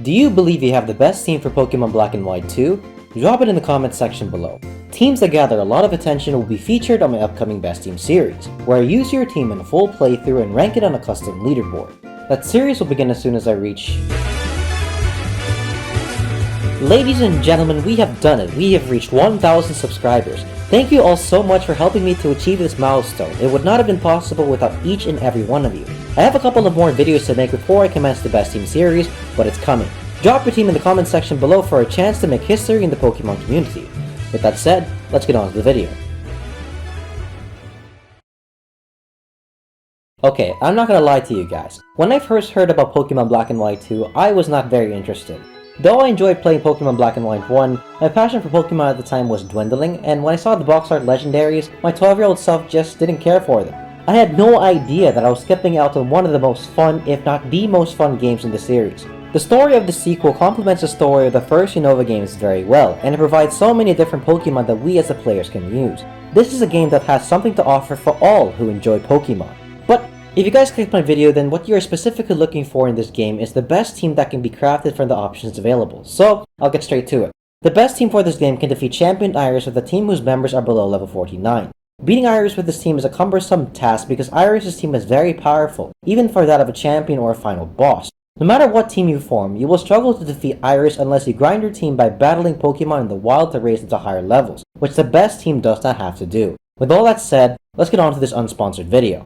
Do you believe you have the best team for Pokemon Black and White 2? Drop it in the comments section below. Teams that gather a lot of attention will be featured on my upcoming Best Team series, where I use your team in a full playthrough and rank it on a custom leaderboard. That series will begin as soon as I reach... Ladies and gentlemen, we have done it. We have reached 1,000 subscribers. Thank you all so much for helping me to achieve this milestone. It would not have been possible without each and every one of you. I have a couple of more videos to make before I commence the Best Team series, but it's coming. Drop your team in the comments section below for a chance to make history in the Pokemon community. With that said, let's get on to the video. Okay, I'm not gonna lie to you guys. When I first heard about Pokemon Black and White 2, I was not very interested. Though I enjoyed playing Pokemon Black and White 1, my passion for Pokemon at the time was dwindling, and when I saw the box art legendaries, my 12-year-old self just didn't care for them. I had no idea that I was skipping out on one of the most fun, if not the most fun games in the series. The story of the sequel complements the story of the first Unova games very well, and it provides so many different Pokemon that we as the players can use. This is a game that has something to offer for all who enjoy Pokemon. But if you guys clicked my video, then what you are specifically looking for in this game is the best team that can be crafted from the options available, so I'll get straight to it. The best team for this game can defeat Champion Iris with a team whose members are below level 49. Beating Iris with this team is a cumbersome task because Iris' team is very powerful, even for that of a champion or a final boss. No matter what team you form, you will struggle to defeat Iris unless you grind your team by battling Pokemon in the wild to raise them to higher levels, which the best team does not have to do. With all that said, let's get on to this unsponsored video.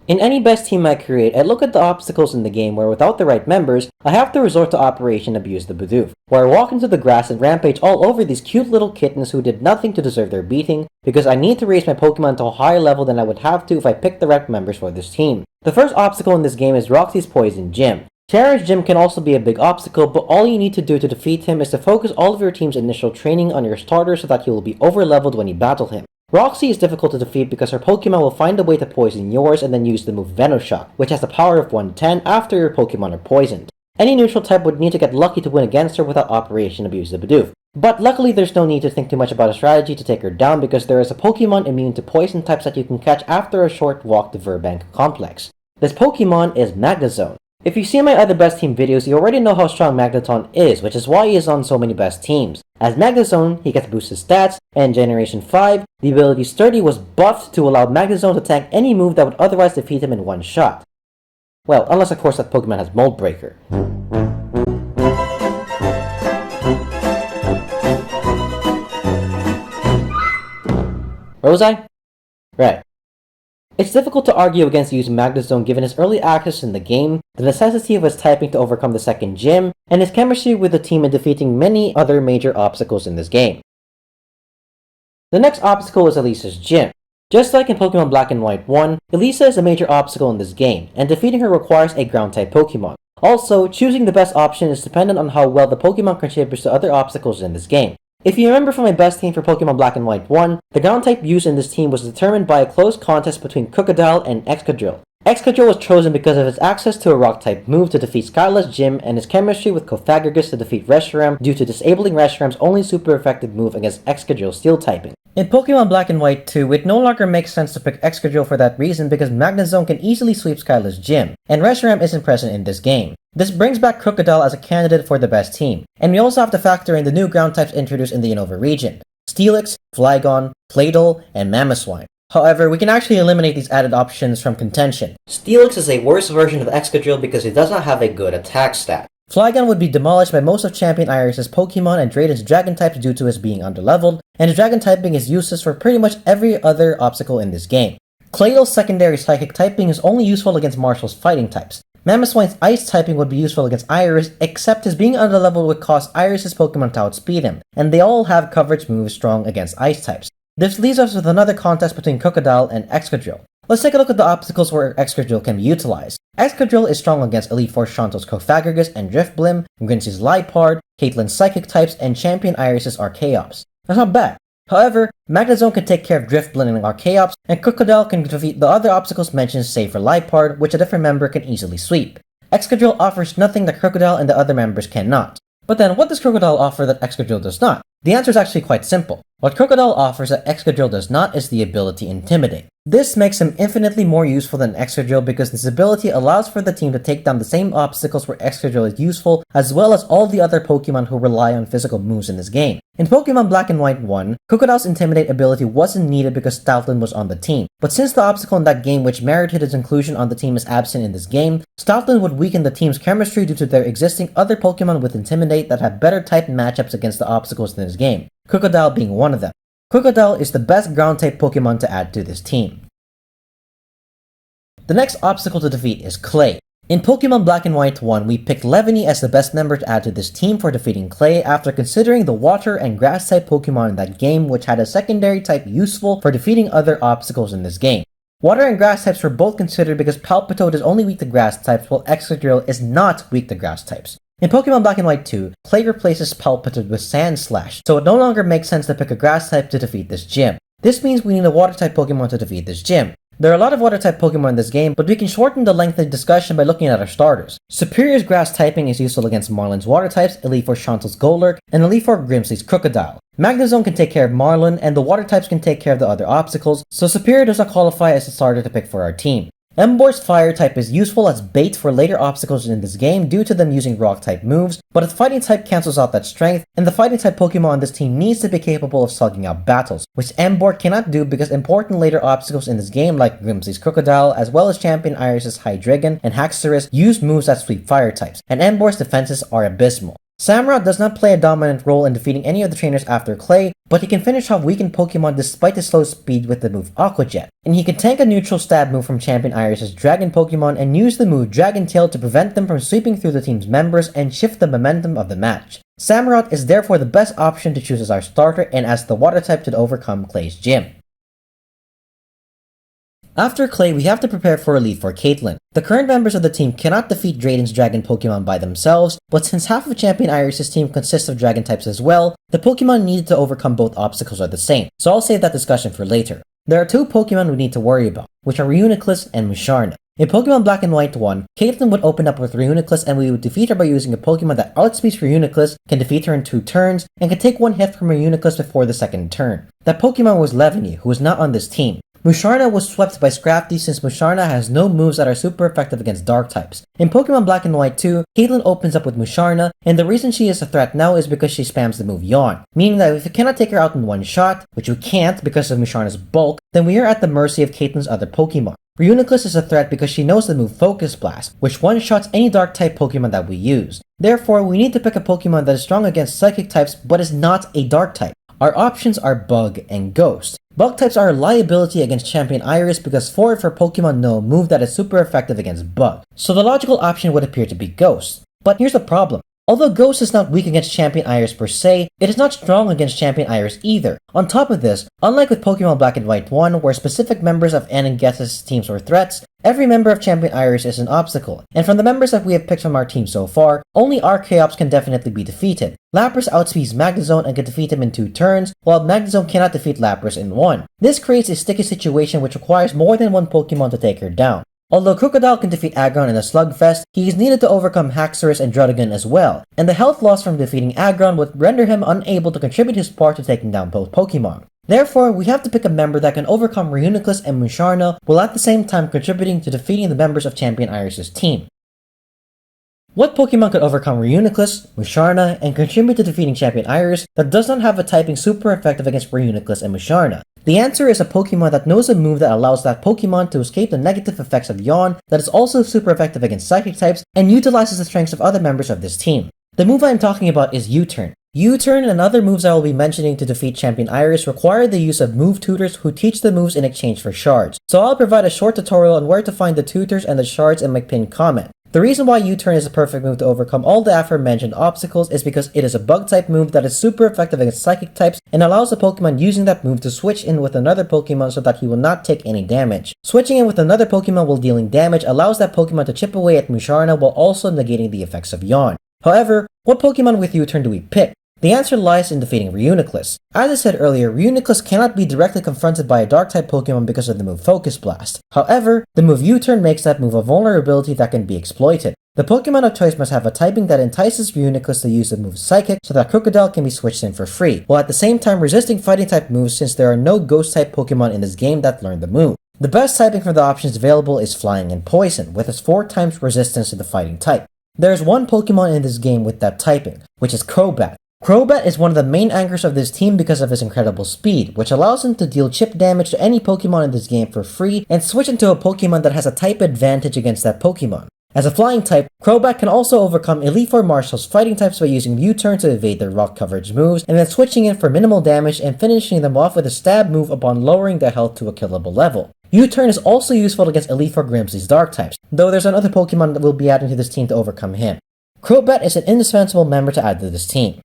In any best team I create, I look at the obstacles in the game where without the right members, I have to resort to Operation Abuse the Bidoof, where I walk into the grass and rampage all over these cute little kittens who did nothing to deserve their beating, because I need to raise my Pokemon to a higher level than I would have to if I picked the right members for this team. The first obstacle in this game is Roxy's Poison Gym. Sharon's Gym can also be a big obstacle, but all you need to do to defeat him is to focus all of your team's initial training on your starter so that you will be over-leveled when you battle him. Roxy is difficult to defeat because her Pokemon will find a way to poison yours and then use the move Venoshock, which has the power of 110 after your Pokemon are poisoned. Any neutral type would need to get lucky to win against her without Operation Abuse the Bidoof. But luckily there's no need to think too much about a strategy to take her down because there is a Pokemon immune to poison types that you can catch after a short walk to Verbank Complex. This Pokemon is Magnezone. If you've seen my other best team videos, you already know how strong Magneton is, which is why he is on so many best teams. As Magnezone, he gets boosted stats, and in Generation 5, the ability Sturdy was buffed to allow Magnezone to tank any move that would otherwise defeat him in one shot. Well, unless of course that Pokemon has Mold Breaker. Where was I? Right. It's difficult to argue against using Magnezone given his early access in the game, the necessity of his typing to overcome the second gym, and his chemistry with the team in defeating many other major obstacles in this game. The next obstacle is Elisa's Gym. Just like in Pokemon Black and White 1, Elisa is a major obstacle in this game, and defeating her requires a ground-type Pokemon. Also, choosing the best option is dependent on how well the Pokemon contributes to other obstacles in this game. If you remember from my best team for Pokemon Black and White 1, the ground type used in this team was determined by a close contest between Crocodile and Excadrill. Excadrill was chosen because of his access to a rock type move to defeat Skyla's Gym and his chemistry with Cofagrigus to defeat Reshiram due to disabling Reshiram's only super effective move against Excadrill's steel typing. In Pokemon Black and White 2, it no longer makes sense to pick Excadrill for that reason because Magnezone can easily sweep Skyla's Gym, and Reshiram isn't present in this game. This brings back Crocodile as a candidate for the best team, and we also have to factor in the new ground types introduced in the Unova region: Steelix, Flygon, Claydol, and Mamoswine. However, we can actually eliminate these added options from contention. Steelix is a worse version of Excadrill because it does not have a good attack stat. Flygon would be demolished by most of Champion Iris' Pokemon and Drayden's Dragon types due to his being underleveled, and his Dragon typing is useless for pretty much every other obstacle in this game. Claydol's secondary Psychic typing is only useful against Marshall's fighting types. Mamoswine's Ice typing would be useful against Iris, except his being underleveled would cause Iris' Pokemon to outspeed him, and they all have coverage moves strong against Ice types. This leaves us with another contest between Crocodile and Excadrill. Let's take a look at the obstacles where Excadrill can be utilized. Excadrill is strong against Elite Four Shanto's Cofagrigus and Drifblim, Grincey's Liepard, Caitlin's Psychic types, and Champion Iris' Archaeops. That's not bad. However, Magnezone can take care of Drifblim and Archaeops, and Crocodile can defeat the other obstacles mentioned save for Liepard, which a different member can easily sweep. Excadrill offers nothing that Crocodile and the other members cannot. But then, what does Crocodile offer that Excadrill does not? The answer is actually quite simple. What Crocodile offers that Excadrill does not is the ability Intimidate. This makes him infinitely more useful than Excadrill because this ability allows for the team to take down the same obstacles where Excadrill is useful, as well as all the other Pokemon who rely on physical moves in this game. In Pokemon Black and White 1, Crocodile's Intimidate ability wasn't needed because Stoutland was on the team, but since the obstacle in that game which merited its inclusion on the team is absent in this game, Stoutland would weaken the team's chemistry due to there existing other Pokemon with Intimidate that have better type matchups against the obstacles in this game, Crocodile being one of them. Crocodile is the best ground-type Pokemon to add to this team. The next obstacle to defeat is Clay. In Pokemon Black and White 1, we picked Levany as the best member to add to this team for defeating Clay after considering the water and grass-type Pokemon in that game which had a secondary type useful for defeating other obstacles in this game. Water and grass types were both considered because Palpitoad is only weak to grass types while Excadrill is not weak to grass types. In Pokemon Black and White 2, Clay replaces Palpitoad with Sandslash, so it no longer makes sense to pick a grass type to defeat this gym. This means we need a water type Pokemon to defeat this gym. There are a lot of water type Pokemon in this game, but we can shorten the length of the discussion by looking at our starters. Superior's grass typing is useful against Marlin's water types, Elite Four Chantel's Golurk, and Elite Four Grimsley's Crocodile. Magnezone can take care of Marlin, and the water types can take care of the other obstacles, so Superior does not qualify as a starter to pick for our team. Emboar's fire type is useful as bait for later obstacles in this game due to them using rock type moves, but its fighting type cancels out that strength, and the fighting type Pokemon on this team needs to be capable of slugging out battles, which Emboar cannot do because important later obstacles in this game like Grimsley's Crocodile, as well as Champion Iris's Hydreigon and Haxorus use moves that sweep fire types, and Emboar's defenses are abysmal. Samurott does not play a dominant role in defeating any of the trainers after Clay, but he can finish off weakened Pokemon despite his slow speed with the move Aqua Jet. And he can tank a neutral stab move from Champion Iris's Dragon Pokemon and use the move Dragon Tail to prevent them from sweeping through the team's members and shift the momentum of the match. Samurott is therefore the best option to choose as our starter and as the water type to overcome Clay's gym. After Clay, we have to prepare for Elite Four Caitlyn. The current members of the team cannot defeat Drayden's Dragon Pokemon by themselves, but since half of Champion Iris' team consists of Dragon types as well, the Pokemon needed to overcome both obstacles are the same, so I'll save that discussion for later. There are two Pokemon we need to worry about, which are Reuniclus and Musharna. In Pokemon Black and White 1, Caitlyn would open up with Reuniclus and we would defeat her by using a Pokemon that outspeeds Reuniclus, can defeat her in 2 turns, and can take 1 hit from Reuniclus before the second turn. That Pokemon was Levany, who is not on this team. Musharna was swept by Scrafty since Musharna has no moves that are super effective against dark types. In Pokemon Black and White 2, Caitlyn opens up with Musharna, and the reason she is a threat now is because she spams the move Yawn, meaning that if we cannot take her out in one shot, which we can't because of Musharna's bulk, then we are at the mercy of Caitlyn's other Pokemon. Reuniclus is a threat because she knows the move Focus Blast, which one-shots any dark type Pokemon that we use. Therefore, we need to pick a Pokemon that is strong against psychic types but is not a dark type. Our options are Bug and Ghost. Bug types are a liability against Champion Iris because 4 of her Pokemon know a move that is super effective against Bug, so the logical option would appear to be Ghost. But here's the problem. Although Ghost is not weak against Champion Iris per se, it is not strong against Champion Iris either. On top of this, unlike with Pokemon Black and White 1, where specific members of Ann and Geth's teams were threats, every member of Champion Iris is an obstacle, and from the members that we have picked from our team so far, only Archeops can definitely be defeated. Lapras outspeeds Magnezone and can defeat him in 2 turns, while Magnezone cannot defeat Lapras in 1. This creates a sticky situation which requires more than one Pokemon to take her down. Although Crocodile can defeat Aggron in a slugfest, he is needed to overcome Haxorus and Druddigon as well, and the health loss from defeating Aggron would render him unable to contribute his part to taking down both Pokemon. Therefore, we have to pick a member that can overcome Reuniclus and Musharna, while at the same time contributing to defeating the members of Champion Iris' team. What Pokemon could overcome Reuniclus, Musharna, and contribute to defeating Champion Iris that does not have a typing super effective against Reuniclus and Musharna? The answer is a Pokemon that knows a move that allows that Pokemon to escape the negative effects of Yawn, that is also super effective against Psychic types, and utilizes the strengths of other members of this team. The move I am talking about is U-Turn. U-Turn and other moves I will be mentioning to defeat Champion Iris require the use of move tutors who teach the moves in exchange for shards. So I'll provide a short tutorial on where to find the tutors and the shards in my pinned comment. The reason why U-Turn is a perfect move to overcome all the aforementioned obstacles is because it is a bug-type move that is super effective against psychic types and allows the Pokemon using that move to switch in with another Pokemon so that he will not take any damage. Switching in with another Pokemon while dealing damage allows that Pokemon to chip away at Musharna while also negating the effects of Yawn. However, what Pokemon with U-Turn do we pick? The answer lies in defeating Reuniclus. As I said earlier, Reuniclus cannot be directly confronted by a Dark-type Pokemon because of the move Focus Blast. However, the move U-Turn makes that move a vulnerability that can be exploited. The Pokemon of choice must have a typing that entices Reuniclus to use the move Psychic so that Crocodile can be switched in for free, while at the same time resisting fighting type moves since there are no ghost type Pokemon in this game that learn the move. The best typing from the options available is Flying and Poison, with its 4 times resistance to the fighting type. There is one Pokemon in this game with that typing, which is Crobat. Crobat is one of the main anchors of this team because of his incredible speed, which allows him to deal chip damage to any Pokemon in this game for free and switch into a Pokemon that has a type advantage against that Pokemon. As a flying type, Crobat can also overcome Elite Four Marshall's fighting types by using U-turn to evade their rock coverage moves, and then switching in for minimal damage and finishing them off with a stab move upon lowering their health to a killable level. U-turn is also useful against Elite Four Grimsley's dark types, though there's another Pokemon that will be adding to this team to overcome him. Crobat is an indispensable member to add to this team.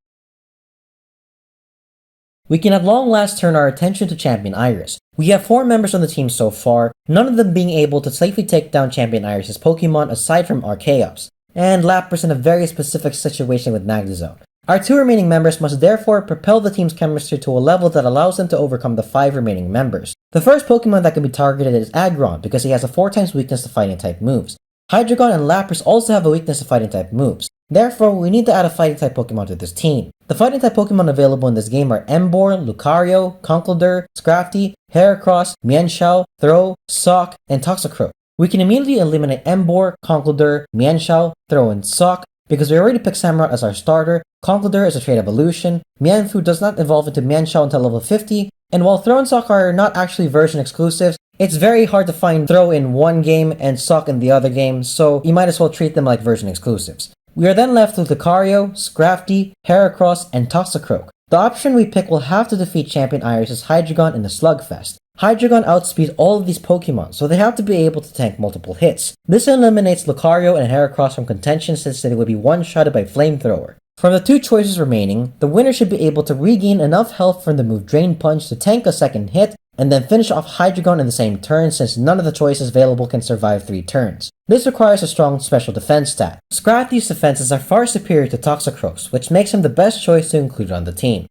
We can at long last turn our attention to Champion Iris. We have 4 members on the team so far, none of them being able to safely take down Champion Iris' Pokemon aside from Archaeops, and Lapras in a very specific situation with Magnezone. Our 2 remaining members must therefore propel the team's chemistry to a level that allows them to overcome the 5 remaining members. The first Pokemon that can be targeted is Aggron because he has a 4 times weakness to fighting type moves. Hydreigon and Lapras also have a weakness to fighting type moves. Therefore, we need to add a fighting type Pokemon to this team. The fighting type Pokemon available in this game are Emboar, Lucario, Conkeldurr, Scrafty, Heracross, Mienshao, Throh, Sawk, and Toxicroak. We can immediately eliminate Emboar, Conkeldurr, Mienshao, Throh, and Sawk because we already picked Samurott as our starter, Conkeldurr is a trait evolution, Mienfoo does not evolve into Mienshao until level 50, and while Throh and Sawk are not actually version exclusives, it's very hard to find Throh in one game and Sawk in the other game, so you might as well treat them like version exclusives. We are then left with Lucario, Scrafty, Heracross, and Toxicroak. The option we pick will have to defeat Champion Iris' Hydreigon in the Slugfest. Hydreigon outspeeds all of these Pokemon, so they have to be able to tank multiple hits. This eliminates Lucario and Heracross from contention since they would be one-shotted by Flamethrower. From the 2 choices remaining, the winner should be able to regain enough health from the move Drain Punch to tank a second hit, and then finish off Hydreigon in the same turn since none of the choices available can survive 3 turns. This requires a strong special defense stat. Scrafty's defenses are far superior to Toxicroak's, which makes him the best choice to include on the team.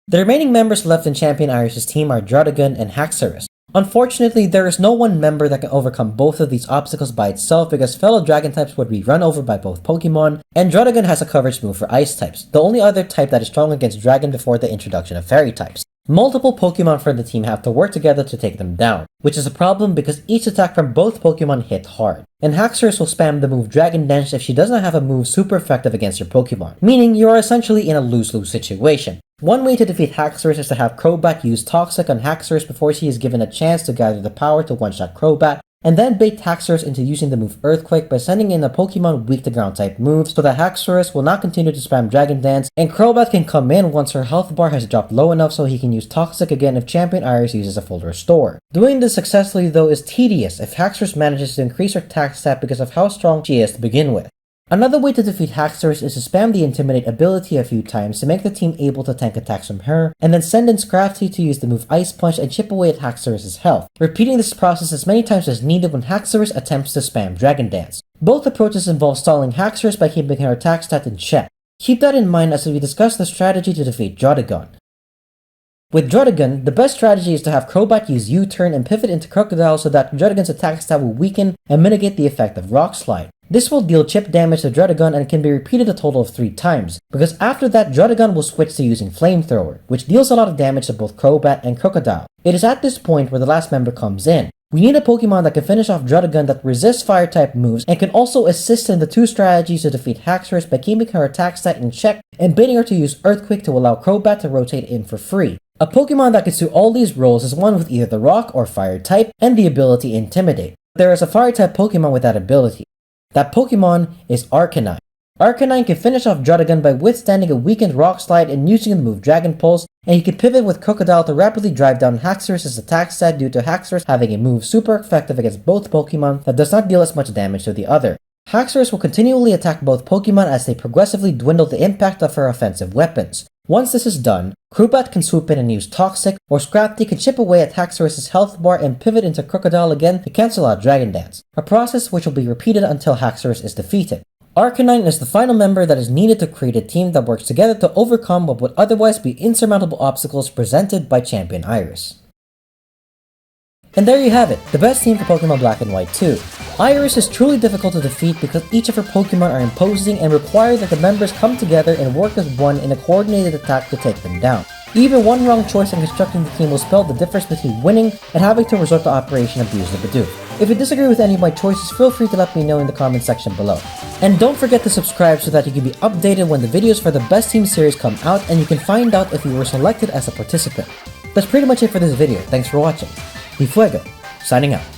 The remaining members left in Champion Iris' team are Druddigon and Haxorus. Unfortunately, there is no one member that can overcome both of these obstacles by itself because fellow Dragon types would be run over by both Pokemon, and Druddigon has a coverage move for Ice types, the only other type that is strong against Dragon before the introduction of Fairy types. Multiple Pokemon from the team have to work together to take them down, which is a problem because each attack from both Pokemon hit hard. And Haxorus will spam the move Dragon Dance if she does not have a move super effective against your Pokemon, meaning you are essentially in a lose-lose situation. One way to defeat Haxorus is to have Crobat use Toxic on Haxorus before she is given a chance to gather the power to one-shot Crobat, and then bait Haxorus into using the move Earthquake by sending in a Pokemon weak to ground type moves so that Haxorus will not continue to spam Dragon Dance, and Crobat can come in once her health bar has dropped low enough so he can use Toxic again if Champion Iris uses a full restore. Doing this successfully though is tedious if Haxorus manages to increase her attack stat because of how strong she is to begin with. Another way to defeat Haxorus is to spam the Intimidate ability a few times to make the team able to tank attacks from her, and then send in Scrafty to use the move Ice Punch and chip away at Haxorus' health, repeating this process as many times as needed when Haxorus attempts to spam Dragon Dance. Both approaches involve stalling Haxorus by keeping her attack stat in check. Keep that in mind as we discuss the strategy to defeat Druddigon. With Druddigon, the best strategy is to have Crobat use U-turn and pivot into Crocodile so that Druddigon's attack stat will weaken and mitigate the effect of Rock Slide. This will deal chip damage to Druddigon and can be repeated a total of 3 times, because after that Druddigon will switch to using Flamethrower, which deals a lot of damage to both Crobat and Crocodile. It is at this point where the last member comes in. We need a Pokemon that can finish off Druddigon that resists Fire-type moves and can also assist in the 2 strategies to defeat Haxorus by keeping her attack stat in check and baiting her to use Earthquake to allow Crobat to rotate in for free. A Pokemon that can do all these roles is one with either the Rock or Fire type and the ability Intimidate. There is a Fire-type Pokemon with that ability. That Pokemon is Arcanine. Arcanine can finish off Druddigon by withstanding a weakened Rock Slide and using the move Dragon Pulse, and he can pivot with Crocodile to rapidly drive down Haxorus' attack stat due to Haxorus having a move super effective against both Pokemon that does not deal as much damage to the other. Haxorus will continually attack both Pokemon as they progressively dwindle the impact of her offensive weapons. Once this is done, Crobat can swoop in and use Toxic, or Scrafty can chip away at Haxorus' health bar and pivot into Crocodile again to cancel out Dragon Dance, a process which will be repeated until Haxorus is defeated. Arcanine is the final member that is needed to create a team that works together to overcome what would otherwise be insurmountable obstacles presented by Champion Iris. And there you have it, the best team for Pokemon Black and White 2. Iris is truly difficult to defeat because each of her Pokemon are imposing and require that the members come together and work as one in a coordinated attack to take them down. Even one wrong choice in constructing the team will spell the difference between winning and having to resort to Operation Abuse the Bidoof. If you disagree with any of my choices, feel free to let me know in the comment section below. And don't forget to subscribe so that you can be updated when the videos for the Best Team series come out and you can find out if you were selected as a participant. That's pretty much it for this video. Thanks for watching. DFuego, signing out.